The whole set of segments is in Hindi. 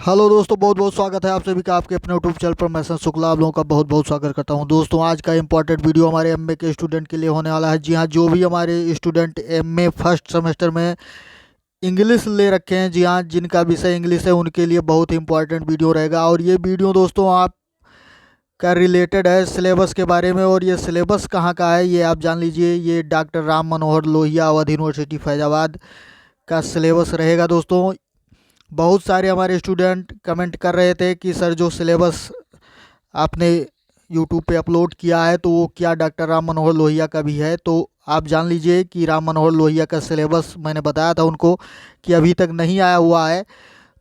हेलो दोस्तों, बहुत बहुत स्वागत है आप सभी का आपके अपने यूट्यूब चैनल पर। मैं संत शुक्ला आप लोगों का बहुत बहुत स्वागत करता हूं। दोस्तों, आज का इंपॉर्टेंट वीडियो हमारे एमए के स्टूडेंट के लिए होने वाला है। जी हां, जो भी हमारे स्टूडेंट एमए फर्स्ट सेमेस्टर में इंग्लिश ले रखे हैं, जी हां, जिनका विषय इंग्लिश है, उनके लिए बहुत ही इंपॉर्टेंट वीडियो रहेगा। और ये वीडियो दोस्तों आप का रिलेटेड है सिलेबस के बारे में। और ये सिलेबस कहाँ का है ये आप जान लीजिए। ये डॉक्टर राम मनोहर लोहिया अवध यूनिवर्सिटी फैजाबाद का सिलेबस रहेगा दोस्तों। बहुत सारे हमारे स्टूडेंट कमेंट कर रहे थे कि सर जो सिलेबस आपने यूट्यूब पे अपलोड किया है तो वो क्या डॉक्टर राम मनोहर लोहिया का भी है। तो आप जान लीजिए कि राम मनोहर लोहिया का सिलेबस मैंने बताया था उनको कि अभी तक नहीं आया हुआ है।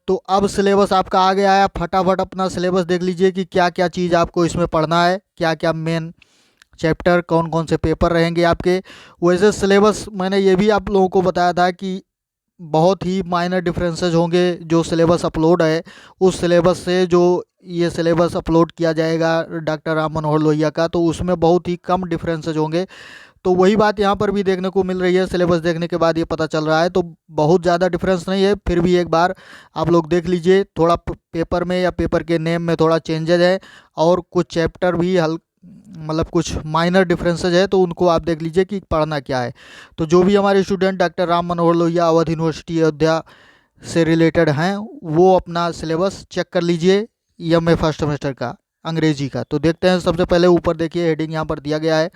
तो अब सिलेबस आपका आ गया है। फटाफट अपना सिलेबस देख लीजिए कि क्या क्या चीज़ आपको इसमें पढ़ना है, क्या क्या मेन चैप्टर, कौन कौन से पेपर रहेंगे आपके। वैसे सिलेबस मैंने ये भी आप लोगों को बताया था कि बहुत ही माइनर डिफरेंसेस होंगे जो सिलेबस अपलोड है उस सिलेबस से। जो ये सिलेबस अपलोड किया जाएगा डॉक्टर राम मनोहर लोहिया का, तो उसमें बहुत ही कम डिफरेंसेज होंगे। तो वही बात यहाँ पर भी देखने को मिल रही है। सिलेबस देखने के बाद ये पता चल रहा है, तो बहुत ज़्यादा डिफरेंस नहीं है। फिर भी एक बार आप लोग देख लीजिए, थोड़ा पेपर में या पेपर के नेम में थोड़ा चेंजेज है और कुछ चैप्टर भी मतलब कुछ माइनर डिफरेंसेज है, तो उनको आप देख लीजिए कि पढ़ना क्या है। तो जो भी हमारे student doctor Ram Manohar Lohia Awadh university Ayodhya से रिलेटेड हैं, वो अपना सिलेबस चेक कर लीजिए एमए फर्स्ट सेमेस्टर का अंग्रेजी का। तो देखते हैं, सबसे पहले ऊपर देखिए हेडिंग यहाँ पर दिया गया है।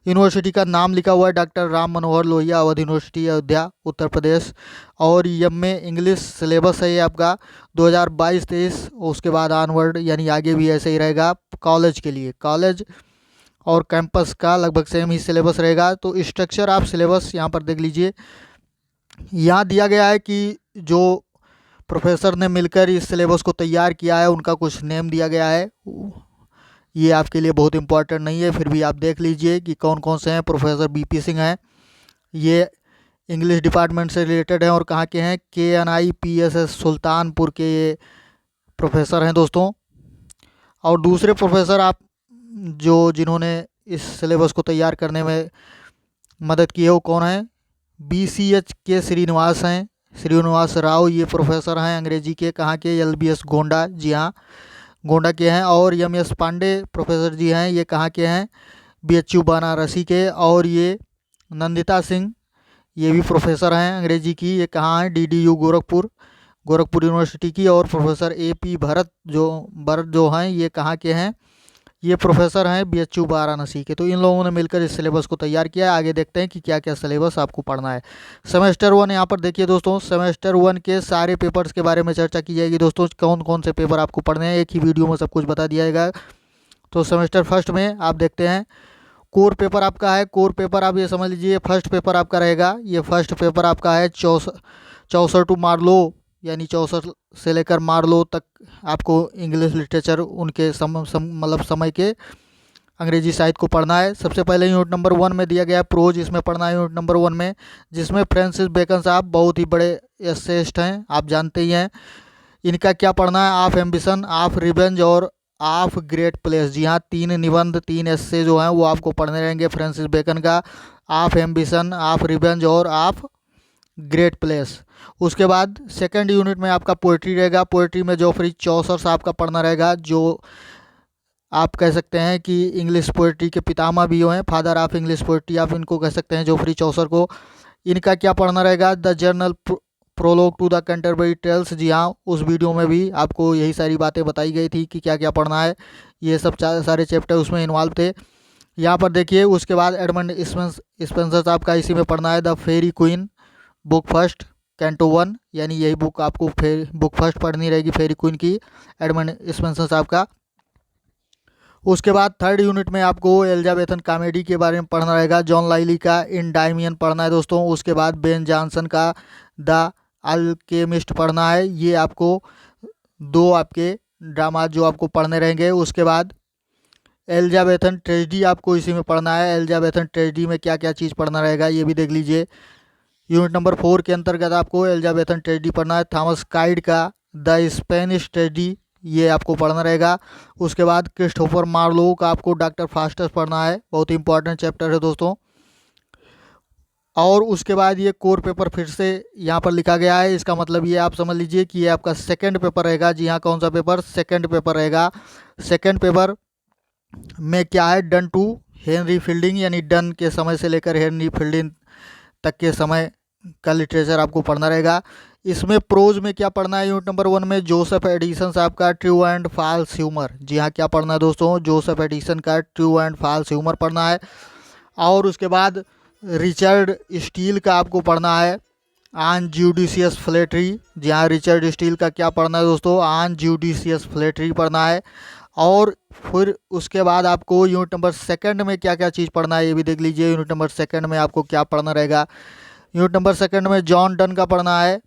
यूनिवर्सिटी का नाम लिखा हुआ है डॉक्टर राम मनोहर लोहिया अवध यूनिवर्सिटी अयोध्या उत्तर प्रदेश। और एमए इंग्लिश सिलेबस है ये आपका 2022-23। उसके बाद ऑनवर्ड यानी आगे भी ऐसे ही रहेगा। कॉलेज के लिए कॉलेज और कैंपस का लगभग सेम ही सिलेबस रहेगा। तो स्ट्रक्चर आप सिलेबस यहाँ पर देख लीजिए। यहाँ दिया गया है कि जो प्रोफेसर ने मिलकर इस सिलेबस को तैयार किया है उनका कुछ नेम दिया गया है। ये आपके लिए बहुत इंपॉर्टेंट नहीं है, फिर भी आप देख लीजिए कि कौन कौन से हैं। प्रोफेसर बीपी सिंह हैं, ये इंग्लिश डिपार्टमेंट से रिलेटेड हैं। और कहाँ के हैं? KNIPSS सुल्तानपुर के ये प्रोफेसर हैं दोस्तों। और दूसरे प्रोफेसर आप जो जिन्होंने इस सिलेबस को तैयार करने में मदद की है वो कौन है? BCH के श्रीनिवास हैं, श्रीनिवास राव। ये प्रोफेसर हैं अंग्रेजी के। कहाँ के? LBS गोंडा, जी हाँ, गोंडा के हैं। और MS पांडे प्रोफेसर जी हैं, ये कहाँ के हैं? BHU बनारसी के। और ये नंदिता सिंह, ये भी प्रोफेसर हैं अंग्रेजी की, ये कहाँ हैं? DDU गोरखपुर, गोरखपुर यूनिवर्सिटी की। और प्रोफेसर AP भरत जो हैं, ये कहाँ के हैं? ये प्रोफेसर हैं BHU वाराणसी के। तो इन लोगों ने मिलकर इस सिलेबस को तैयार किया है। आगे देखते हैं कि क्या क्या सिलेबस आपको पढ़ना है। सेमेस्टर 1 यहाँ पर देखिए दोस्तों, सेमेस्टर 1 के सारे पेपर्स के बारे में चर्चा की जाएगी दोस्तों। कौन कौन से पेपर आपको पढ़ने हैं, एक ही वीडियो में सब कुछ बता दिया जाएगा। तो सेमेस्टर फर्स्ट में आप देखते हैं कोर पेपर आपका है। कोर पेपर आप ये समझ लीजिए फर्स्ट पेपर आपका रहेगा। ये फर्स्ट पेपर आपका है 64 टू मार्लो, यानी 64 से लेकर मार्लो तक आपको इंग्लिश लिटरेचर उनके मतलब समय के अंग्रेजी साहित्य को पढ़ना है। सबसे पहले यूनिट नंबर 1 में दिया गया है प्रोज, इसमें पढ़ना है यूनिट नंबर 1 में, जिसमें फ्रांसिस बेकन साहब बहुत ही बड़े एसेइस्ट हैं, आप जानते ही हैं। इनका क्या पढ़ना है? ऑफ एम्बिशन, ऑफ रिवेंज और ऑफ ग्रेट प्लेस। जी हाँ, 3 निबंध, 3 एस्से जो हैं वो आपको पढ़ने रहेंगे फ्रांसिस बेकन का। ऑफ एम्बिशन, ऑफ रिवेंज और ऑफ ग्रेट प्लेस। उसके बाद सेकंड यूनिट में आपका पोइट्री रहेगा। पोइट्री में जोफ्री चौसर साहब का पढ़ना रहेगा, जो आप कह सकते हैं कि इंग्लिश पोइट्री के पितामह भी हैं, फादर ऑफ इंग्लिश पोइट्री आप इनको कह सकते हैं, जोफ्री चौसर को। इनका क्या पढ़ना रहेगा? The general prologue to the Canterbury tales. जी हाँ, उस वीडियो में भी आपको यही सारी बातें बताई गई थी कि क्या क्या पढ़ना है। ये सब सारे चैप्टर उसमें इन्वॉल्व थे। यहाँ पर देखिए, उसके बाद एडमंड स्पेंसर साहब का इसी में पढ़ना है the fairy queen, book first, canto 1, यानी यही बुक आपको बुक फर्स्ट पढ़नी रहेगी फेरी क्वीन की, एडमंड स्पेंसर साहब का। उसके बाद थर्ड यूनिट में आपको एलिजाबेथन कॉमेडी के बारे में पढ़ना रहेगा। जॉन लाइली का इंडायमियन पढ़ना है दोस्तों। उसके बाद बेन जॉनसन का द अल्केमिस्ट पढ़ना है। ये आपको 2 आपके ड्रामा जो आपको पढ़ने रहेंगे। उसके बाद एलिजाबेथन ट्रेजेडी आपको इसी में पढ़ना है। एलिजाबेथन ट्रेजेडी में क्या क्या चीज़ पढ़ना रहेगा ये भी देख लीजिए। यूनिट नंबर 4 के अंतर्गत आपको एलिजाबेथन ट्रेजेडी पढ़ना है। थॉमस काइड का द स्पेनिश ट्रेजेडी, ये आपको पढ़ना रहेगा। उसके बाद क्रिस्टोफर मार्लो का आपको डॉक्टर फास्टस पढ़ना है, बहुत ही इंपॉर्टेंट चैप्टर है दोस्तों। और उसके बाद ये कोर पेपर फिर से यहाँ पर लिखा गया है। इसका मतलब ये आप समझ लीजिए कि ये आपका सेकंड पेपर रहेगा। जी हाँ, कौन सा पेपर? सेकंड पेपर रहेगा। सेकंड पेपर में क्या है, डन टू हेनरी फील्डिंग, यानी डन के समय से लेकर हेनरी फील्डिंग तक के समय का लिटरेचर आपको पढ़ना रहेगा। इसमें प्रोज में क्या पढ़ना है? यूनिट नंबर 1 में जोसेफ एडिसन साहब का ट्रू एंड फॉल्स ह्यूमर। जी हाँ, क्या पढ़ना है दोस्तों? जोसेफ एडिसन का ट्रू एंड फॉल्स ह्यूमर पढ़ना है। और उसके बाद रिचर्ड स्टील का आपको पढ़ना है ऑन ज्यूडिशियस फ्लैटरी। जी हाँ, रिचर्ड स्टील का क्या पढ़ना है दोस्तों? ऑन ज्यूडिशियस फ्लैटरी पढ़ना है। और फिर उसके बाद आपको यूनिट नंबर सेकंड में क्या क्या चीज़ पढ़ना है ये भी देख लीजिए। यूनिट नंबर सेकंड में आपको क्या पढ़ना रहेगा? यूनिट नंबर सेकंड में जॉन डन का पढ़ना है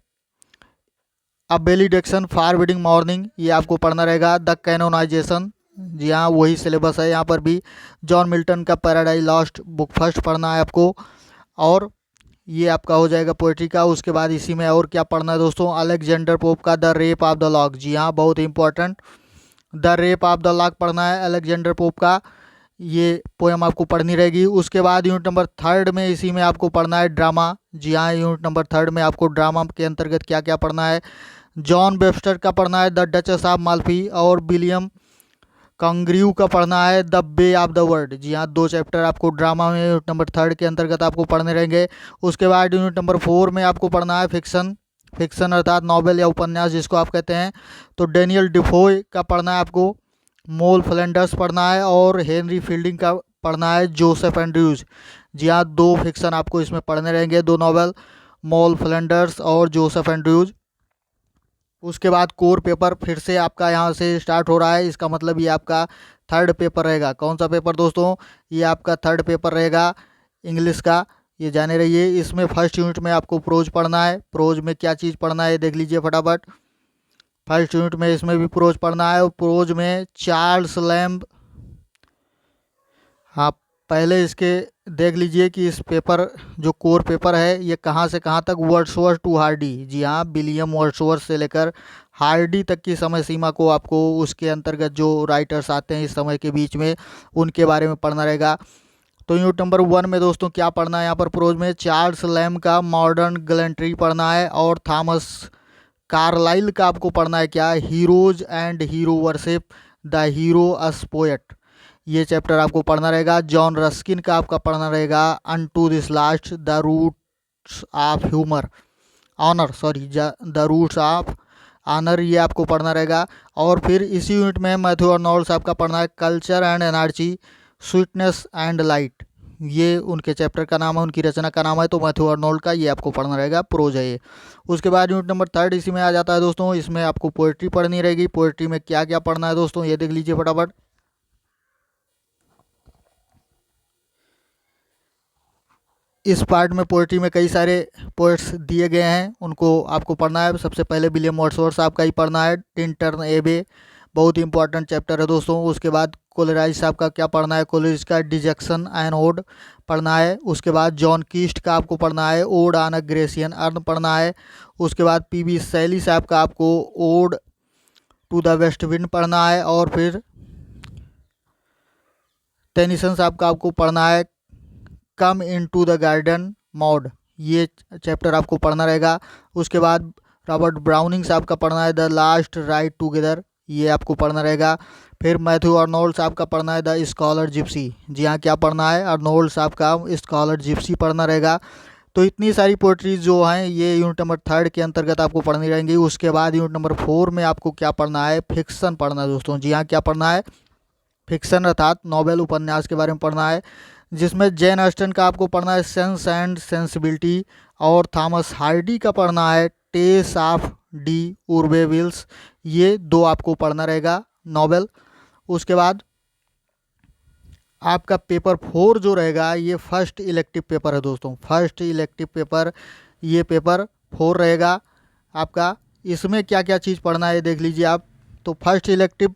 अ बेलिडिक्शन फॉरबिडिंग मॉर्निंग, ये आपको पढ़ना रहेगा। द कैनोनाइजेशन, जी हाँ वही सिलेबस है यहाँ पर भी। जॉन मिल्टन का पैराडाइज लॉस्ट बुक फर्स्ट पढ़ना है आपको। और ये आपका हो जाएगा पोएट्री का। उसके बाद इसी में और क्या पढ़ना है दोस्तों? अलेक्जेंडर पोप का the rape of the lock. जी हाँ, बहुत important, the rape of the lock पढ़ना है अलेक्जेंडर पोप का। ये पोएम आपको पढ़नी रहेगी। उसके बाद यूनिट नंबर थर्ड में इसी में आपको पढ़ना है ड्रामा। जी हाँ, यूनिट नंबर थर्ड में आपको ड्रामा के अंतर्गत क्या क्या पढ़ना है? जॉन वेबस्टर का पढ़ना है द डचेस ऑफ माल्फी, और विलियम कंग्रीव का पढ़ना है the way of the world. जी हाँ, 2 चैप्टर आपको ड्रामा में यूनिट नंबर थर्ड के अंतर्गत आपको पढ़ने रहेंगे। उसके बाद यूनिट नंबर 4 में आपको पढ़ना है फिक्सन। फिक्सन अर्थात नॉवेल या उपन्यास जिसको आप कहते हैं, तो डेनियल डिफोय का पढ़ना है आपको। मोल फ्लैंडर्स पढ़ना है। और हेनरी फील्डिंग का पढ़ना है जोसेफ एंड्रयूज। जी हाँ, 2 फिक्सन आपको इसमें पढ़ने रहेंगे, 2 नॉवेल, मोल फ्लैंडर्स और जोसेफ एंड्रयूज। उसके बाद कोर पेपर फिर से आपका यहाँ से स्टार्ट हो रहा है। इसका मतलब ये आपका थर्ड पेपर रहेगा। कौन सा पेपर दोस्तों? ये आपका थर्ड पेपर रहेगा इंग्लिश का, ये जाने रहिए। इसमें फर्स्ट यूनिट में आपको प्रोज पढ़ना है। प्रोज में क्या चीज़ पढ़ना है देख लीजिए फटाफट। फर्स्ट यूनिट में इसमें भी प्रोज पढ़ना है। और प्रोज में चार्ल्स लैम्ब, हाँ पहले इसके देख लीजिए कि इस पेपर जो कोर पेपर है ये कहाँ से कहाँ तक, वर्ड्सवर्थ टू हार्डी। जी हाँ, विलियम वर्ड्सवर्थ से लेकर हार्डी तक की समय सीमा को आपको उसके अंतर्गत जो राइटर्स आते हैं इस समय के बीच में उनके बारे में पढ़ना रहेगा। तो यूनिट नंबर 1 में दोस्तों क्या पढ़ना है यहाँ पर? प्रोज में चार्ल्स लैम्ब का मॉडर्न गैलेंट्री पढ़ना है। और थॉमस कार्लाइल का आपको पढ़ना है क्या? Heroes and hero worship, the hero as poet, ये चैप्टर आपको पढ़ना रहेगा। जॉन रस्किन का आपका पढ़ना रहेगा unto this last, the roots of humour, honour sorry the roots of honour, ये आपको पढ़ना रहेगा। और फिर इसी यूनिट में मैथ्यू अर्नोल्ड साहब का पढ़ना है culture and energy, sweetness and light, ये उनके चैप्टर का नाम है, उनकी रचना का नाम है। तो मैथ्यू अर्नोल्ड का ये आपको पढ़ना रहेगा, प्रोज है ये। उसके बाद यूनिट नंबर थर्ड इसी में आ जाता है दोस्तों। इसमें आपको पोएट्री पढ़नी रहेगी। पोएट्री में क्या क्या पढ़ना है दोस्तों ये देख लीजिए फटाफट। इस पार्ट में पोएट्री में कई सारे पोएट्स दिए गए हैं, उनको आपको पढ़ना है। सबसे पहले विलियम वर्ड्सवर्थ साहब का ही पढ़ना है, टिंटन एबे, बहुत इंपॉर्टेंट चैप्टर है दोस्तों। उसके बाद कोलेराइज साहब का क्या पढ़ना है? कोलेराइज का डिजेक्शन एंड ओड पढ़ना है। उसके बाद जॉन कीस्ट का आपको पढ़ना है ode on a Grecian urn पढ़ना है। उसके बाद पीबी शैली साहब का आपको ode to the west wind पढ़ना है। और फिर टेनिसन साहब का आपको पढ़ना है कम इन टू द गार्डन मॉड, ये चैप्टर आपको पढ़ना रहेगा। उसके बाद रॉबर्ट ब्राउनिंग साहब का पढ़ना है द लास्ट राइड टुगेदर, ये आपको पढ़ना रहेगा। फिर मैथ्यू अर्नोल्ड साहब का पढ़ना है द स्कॉलर जिप्सी। जी हाँ, क्या पढ़ना है? अर्नोल्ड साहब का स्कॉलर जिप्सी पढ़ना रहेगा। तो इतनी सारी पोएट्रीज जो हैं ये यूनिट नंबर थर्ड के अंतर्गत आपको पढ़नी रहेंगी। उसके बाद यूनिट नंबर 4 में आपको क्या पढ़ना है? फिक्सन पढ़ना है दोस्तों। जी हाँ, क्या पढ़ना है? फिक्सन अर्थात नॉवेल उपन्यास के बारे में पढ़ना है, जिसमें जेन ऑस्टन का आपको पढ़ना है सेंस एंड सेंसिबिलिटी। और थॉमस हार्डी का पढ़ना है टेस ऑफ डी उर्बेविल्स, ये 2 आपको पढ़ना रहेगा नॉवेल। उसके बाद आपका पेपर 4 जो रहेगा ये फर्स्ट इलेक्टिव पेपर है दोस्तों। फर्स्ट इलेक्टिव पेपर, ये पेपर 4 रहेगा आपका। इसमें क्या क्या चीज़ पढ़ना है देख लीजिए आप। तो फर्स्ट इलेक्टिव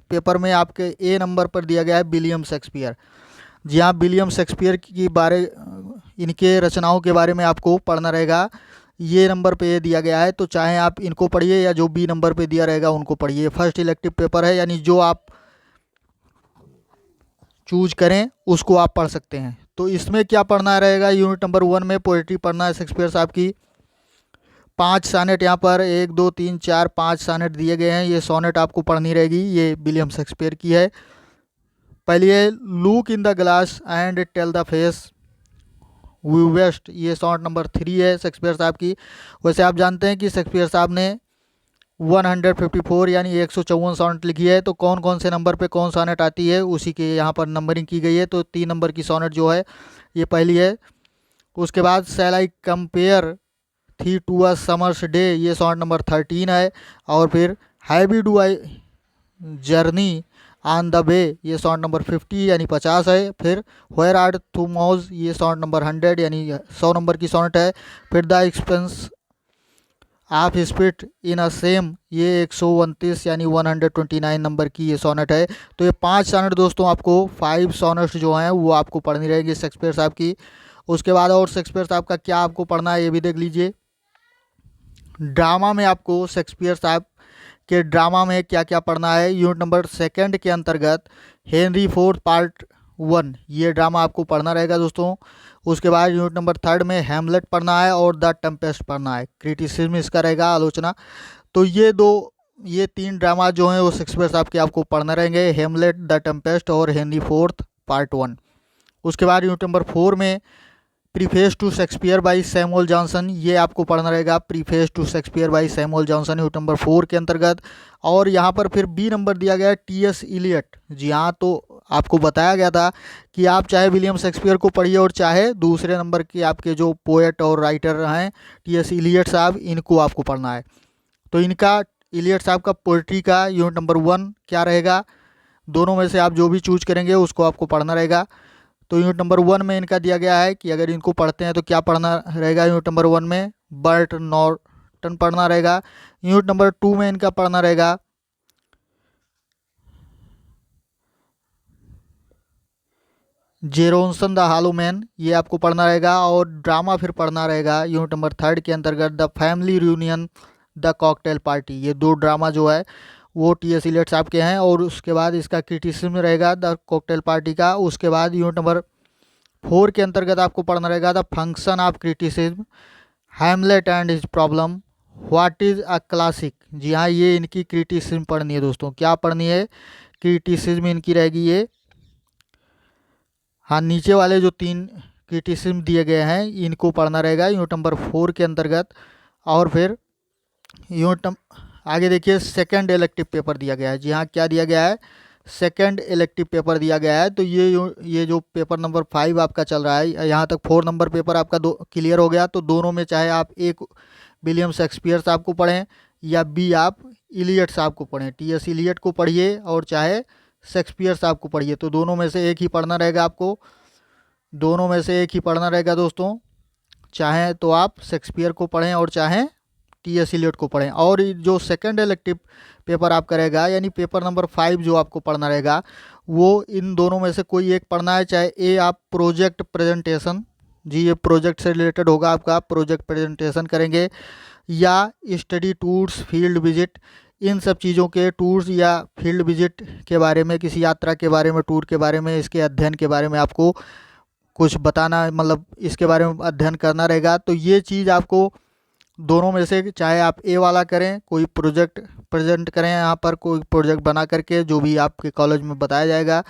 पेपर में आपके ए नंबर पर दिया गया है विलियम शेक्सपियर। जी हाँ, विलियम शेक्सपियर की बारे, इनके रचनाओं के बारे में आपको पढ़ना रहेगा। ये नंबर पे ये दिया गया है, तो चाहे आप इनको पढ़िए या जो बी नंबर पे दिया रहेगा उनको पढ़िए। फर्स्ट इलेक्टिव पेपर है, यानी जो आप चूज करें उसको आप पढ़ सकते हैं। तो इसमें क्या पढ़ना रहेगा, यूनिट नंबर 1 में पोएट्री पढ़ना है शेक्सपियर साहब की। 5 सॉनेट यहाँ पर 1 2 3 4 5 सॉनेट दिए गए हैं। ये सॉनेट आपको पढ़नी रहेगी, ये विलियम शेक्सपियर की है। पहली है look in the glass and tell the face viewest, ये सॉनेट नंबर 3 है शेक्सपियर साहब की। वैसे आप जानते हैं कि शेक्सपियर साहब ने 154 यानी 154 सॉनेट लिखी है। तो कौन कौन से नंबर पे कौन सॉनेट आती है उसी के यहाँ पर नंबरिंग की गई है। तो 3 नंबर की सॉनेट जो है ये पहली है। उसके बाद शैल आई कंपेयर थी टू अ समर्स डे, ये सॉनेट नंबर 13 है। और फिर heavy do I journey on the way, ये सॉनेट नंबर 50 यानी 50 है। फिर वेयर आर टू मॉज, ये सॉनेट नंबर 100 यानी 100 नंबर की सॉनेट है। फिर द एक्सपेंस आप स्पिट इन अ सेम, ये 129 यानी 129 नंबर की ये सॉनेट है। तो ये 5 सॉनेट दोस्तों, आपको 5 सॉनेट्स जो हैं वो आपको पढ़नी रहेंगी शेक्सपियर साहब की। उसके बाद और शेक्सपियर साहब का क्या आपको पढ़ना है ये भी देख लीजिए। ड्रामा में आपको शेक्सपियर साहब के ड्रामा में क्या क्या पढ़ना है, यूनिट नंबर 2 के अंतर्गत हेनरी IV पार्ट 1 ये ड्रामा आपको पढ़ना रहेगा दोस्तों। उसके बाद यूनिट नंबर 3 में हैमलेट पढ़ना है और द टेम्पेस्ट पढ़ना है, क्रिटिसिज्म इसका रहेगा, आलोचना। तो ये 3 ड्रामा जो हैं वो शेक्सपियर साहब के आपको पढ़ना रहेंगे, हैमलेट, द टेम्पेस्ट और हेनरी IV पार्ट 1। उसके बाद यूनिट नंबर 4 में preface to Shakespeare by Samuel Johnson, ये आपको पढ़ना रहेगा, preface to Shakespeare by Samuel Johnson unit number 4 के अंतर्गत। और यहाँ पर फिर बी नंबर दिया गया है T.S. इलियट। जी हाँ, तो आपको बताया गया था कि आप चाहे विलियम शेक्सपियर को पढ़िए और चाहे दूसरे नंबर के आपके जो पोएट और राइटर हैं T.S. इलियट साहब, इनको आपको पढ़ना है। तो इनका इलियट साहब का पोएट्री का यूनिट नंबर 1 क्या रहेगा, दोनों में से आप जो भी चूज करेंगे उसको आपको पढ़ना रहेगा। तो यूनिट नंबर 1 में इनका दिया गया है कि अगर इनको पढ़ते हैं तो क्या पढ़ना रहेगा, यूनिट नंबर 1 में बर्ट नॉर्टन पढ़ना रहेगा। यूनिट नंबर 2 में इनका पढ़ना रहेगा जेरोन्सन द हॉलो मैन, ये आपको पढ़ना रहेगा। और ड्रामा फिर पढ़ना रहेगा यूनिट नंबर 3 के अंतर्गत the family reunion the cocktail party, ये 2 ड्रामा जो है वो T.S. इलियट साहब के हैं। और उसके बाद इसका क्रिटिसिज्म रहेगा द कॉकटेल पार्टी का। उसके बाद यूनिट नंबर 4 के अंतर्गत आपको पढ़ना रहेगा the function of criticism, Hamlet and his problem, what is a classic. जी हाँ, ये इनकी क्रिटिसिज्म पढ़नी है दोस्तों। क्या पढ़नी है, क्रिटिसिज्म इनकी रहेगी ये। हाँ, नीचे वाले जो 3 क्रिटिसिज्म दिए गए हैं इनको पढ़ना रहेगा यूनिट नंबर 4 के अंतर्गत। और फिर यूनिट आगे देखिए, सेकंड इलेक्टिव पेपर दिया गया है। जी हाँ, क्या दिया गया है, सेकंड इलेक्टिव पेपर दिया गया है। तो ये जो पेपर नंबर 5 आपका चल रहा है, यहाँ तक 4 नंबर पेपर आपका क्लियर हो गया। तो दोनों में चाहे आप एक विलियम शेक्सपियर साहब को पढ़ें या बी आप इलियट साहब को पढ़ें, T.S. इलियट को पढ़िए और चाहे शेक्सपियर साहब को पढ़िए, तो दोनों में से एक ही पढ़ना रहेगा आपको, दोनों में से एक ही पढ़ना रहेगा दोस्तों। चाहे तो आप शेक्सपियर को पढ़ें और चाहे T.S. इलियट को पढ़ें। और जो सेकंड इलेक्टिव पेपर आप करेगा यानी पेपर नंबर 5 जो आपको पढ़ना रहेगा वो इन दोनों में से कोई एक पढ़ना है। चाहे ए आप प्रोजेक्ट प्रेजेंटेशन, जी ये प्रोजेक्ट से रिलेटेड होगा, आपका प्रोजेक्ट प्रेजेंटेशन करेंगे, या स्टडी टूर्स फील्ड विजिट, इन सब चीज़ों के टूर्स या फील्ड विजिट के बारे में, किसी यात्रा के बारे में, टूर के बारे में, इसके अध्ययन के बारे में आपको कुछ बताना, मतलब इसके बारे में अध्ययन करना रहेगा। तो ये चीज़ आपको दोनों में से चाहे आप ए वाला करें, कोई प्रोजेक्ट प्रेजेंट करें, यहाँ पर कोई प्रोजेक्ट बना करके जो भी आपके कॉलेज में बताया जाएगा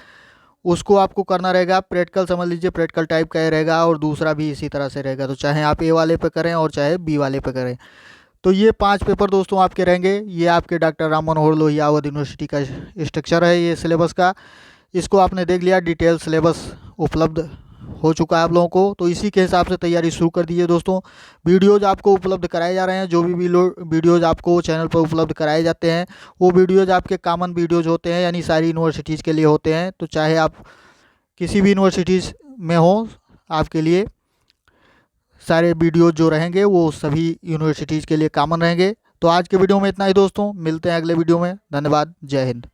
उसको आपको करना रहेगा। प्रैक्टिकल समझ लीजिए, प्रैक्टिकल टाइप का ही रहेगा और दूसरा भी इसी तरह से रहेगा। तो चाहे आप ए वाले पे करें और चाहे बी वाले पे करें। तो ये 5 पेपर दोस्तों आपके रहेंगे। ये आपके डॉक्टर राम मनोहर लोहिया अवध यूनिवर्सिटी का स्ट्रक्चर है ये सिलेबस का। इसको आपने देख लिया, डिटेल सिलेबस उपलब्ध हो चुका है आप लोगों को। तो इसी के हिसाब से तैयारी शुरू कर दीजिए दोस्तों। वीडियोज़ आपको उपलब्ध कराए जा रहे हैं, जो भी वीडियोज़ आपको चैनल पर उपलब्ध कराए जाते हैं वो वीडियोज़ आपके कॉमन वीडियोज़ होते हैं, यानी सारी यूनिवर्सिटीज़ के लिए होते हैं। तो चाहे आप किसी भी यूनिवर्सिटीज़ में हो, आपके लिए सारे वीडियोज़ जो रहेंगे वो सभी यूनिवर्सिटीज़ के लिए कॉमन रहेंगे। तो आज के वीडियो में इतना ही दोस्तों, मिलते हैं अगले वीडियो में। धन्यवाद, जय हिंद।